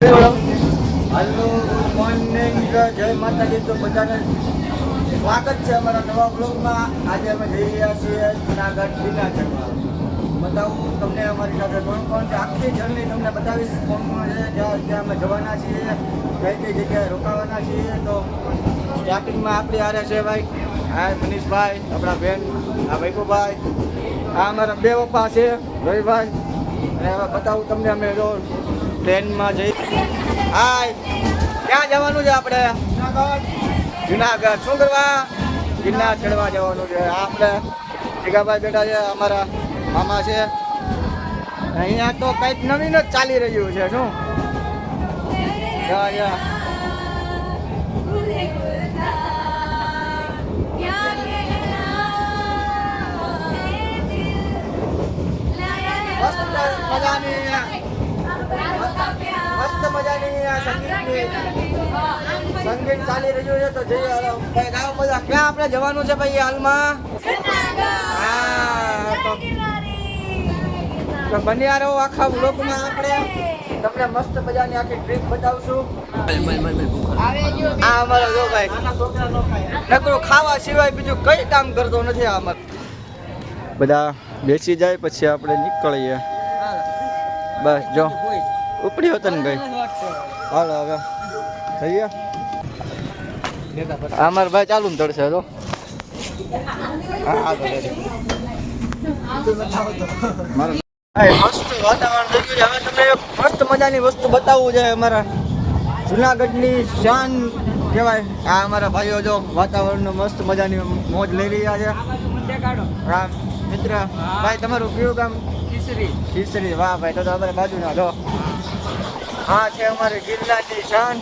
હાલો good morning, જય માતાજી. તો બધાને સ્વાગત છે અમારા નવા બ્લોગમાં. આજે અમે જઈ રહ્યા છીએ જુનાગઢ ગિરનાર ચડવા. બતાવું તમને અમારી સાથે કોણ કોણ છે, આખી જર્ની તમને બતાવીશ. કોણ કોણ છે, જ્યાં અમે જવાના છીએ, કઈ કઈ જગ્યાએ રોકાવાના છીએ. તો સ્ટાર્ટિંગમાં આપણી હારે છે ભાઈ, આ મનીષભાઈ, આપણા બેન, આ વૈકુભાઈ, આ અમારા બે પપ્પા છે રવિભાઈ. અને હવે બતાવું તમને અમે જો ટ્રેનમાં જઈ. હાય, ક્યાં જવાનું છે આપણે? જુનાગઢ. શું કરવા? ગિરનાર ચડવા જવાનું છે. આપણે જીગાભાઈ બેઠા છે, અમારા મામા છે. અહીંયા તો કંઈક નવીન જ ચાલી રહ્યું છે. શું મસ્ત મજાની સંગીત ચાલી રહ્યું છે. તો જઈએ ગાવ બધા. ક્યાં આપણે જવાનું છે ભાઈ હાલમાં? હા, તો બન્યા રહો આખા બ્લોગમાં. આપણે તમને મસ્ત મજાની આખી ટ્રીપ બતાવશું. આ અમારો જો ભાઈ નકરો ખાવા સિવાય બીજું કઈ કામ કરતો નથી. આ અમારે બધા બેસી જાય પછી આપણે નીકળીએ. બસ જો ઉપડી હોત ને ગઈ. હાલો હવે થઈએ. અમારા ભાઈ ચાલુ ને ચડશે તો મસ્ત વાતાવરણ થઈ ગયું છે. હવે તમને મસ્ત મજાની વસ્તુ બતાવવું છે. અમારા જુનાગઢની શાન કહેવાય. આ અમારા ભાઈઓ જો વાતાવરણનો મસ્ત મજાની મોજ લઈ રહ્યા છે. હા મિત્ર ભાઈ, તમારું કયું ગામ? ખીસરી. વાહ ભાઈ, તો અમારે બાજુના જો. હા છે અમારી ગિરનારની શાન,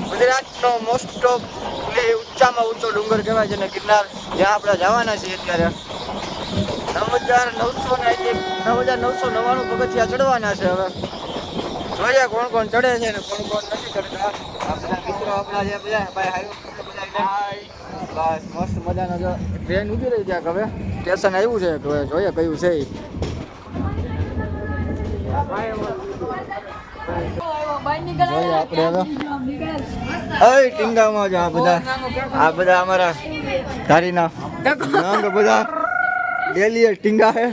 ગુજરાતનો મોસ્ટ ઓફ ઊંચામાં ઊંચો ડુંગર કહેવાય છે ને ગિરનાર, જ્યાં આપણે જવાના છીએ. અત્યારે 9,999 પગથિયા ચડવાના છે. હવે જોઈએ કોણ કોણ ચડે છે ને કોણ કોણ નથી ચડતા. આપણા મિત્રો આપણા જે બધા ભાઈ બસ મસ્ત મજાનો જો ટ્રેન ઊભી રહી ક્યાંક. હવે સ્ટેશન આવ્યું છે, હવે જોઈએ કયું છે. જોઈએ આપણે હવે ટીંગામાં જો આ બધા અમારા ધારીના નંગ બધા ડેલી ટીંગા છે.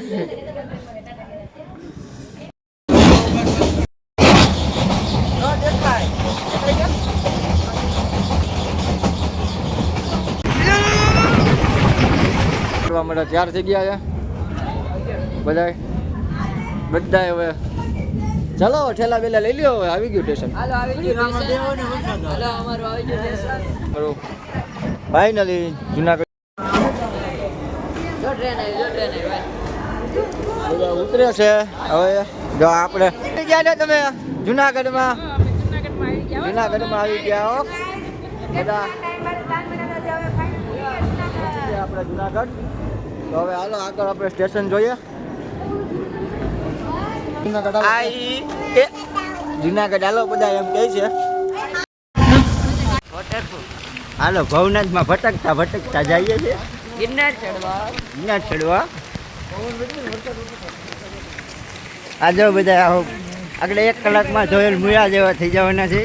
અમારા તૈયાર થઈ ગયા છે બધા હવે ચાલો ઠેલા વેલા લઈ લ્યો. હવે આવી ગયું સ્ટેશન. ફાઇનલી જુનાગઢ ઉતરે છે. હવે જો આપણે ગયા ને તમે જુનાગઢમાં આવી ગયા હો બધા આપણે જુનાગઢ. તો હવે હાલો આગળ આપણે સ્ટેશન જોઈએ. જુનાગઢ હાલો બધા એમ કહે છે. હાલો ભવનાથમાં ભટકતા જઈએ છીએ ગિરનાર ચડવા. આ જો બધા આગળ 1 કલાકમાં જોયેલ મુયા જેવા થઈ જવાના છે.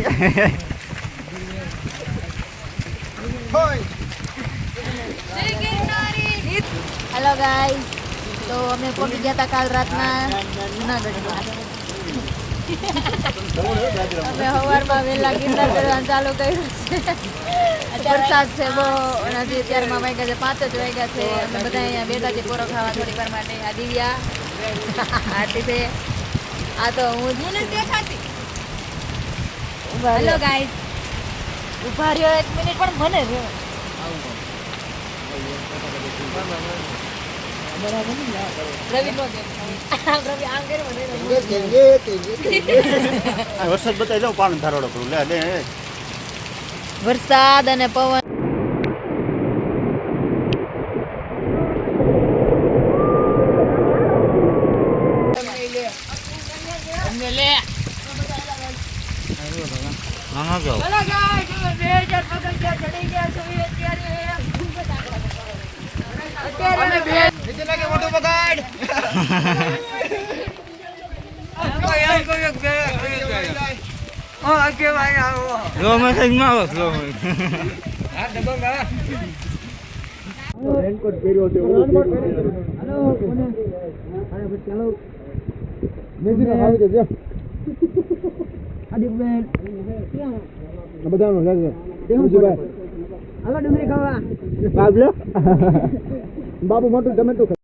હેલો ગાઈસ, તો અમે પહોંચી ગયા હતા કાલ રાતના જુનાગઢમાં. અમે સવારમાં વહેલા ગિરનાર ચડવાનું ચાલુ કર્યું છે. વરસાદ છે બહુ, હજી અત્યારમાં વાગ્યા છે 5 જ વાગ્યા છે. અમે બધા અહીંયા બેઠા છે પોરો ખાવા થોડી વાર માટે. આ દિવ્યા આરતી છે, આ તો હું જ દેખાતી. હેલો ગાઈસ, ઉભા રહ્યો 1 મિનિટ પણ મને રહ્યો. વરસાદ બતાવી લો, પાણી ધારોડો કરું લે. વરસાદ અને પવન. મોટું બગાડ ઓ આગે ભાઈ આવો સ્લો મેસેજમાં આવો સ્લો હા દબંગ હા રેનકોટ પહેર્યો છે હેલો કોને અરે બસ ચાલો મેજી ખાવી દે આદિ બેન ક્યાં બધાનો લાગે દેવજીભાઈ હાલો ડુંગળી ખાવા બાબલો બાબુ મોટું ટમેટું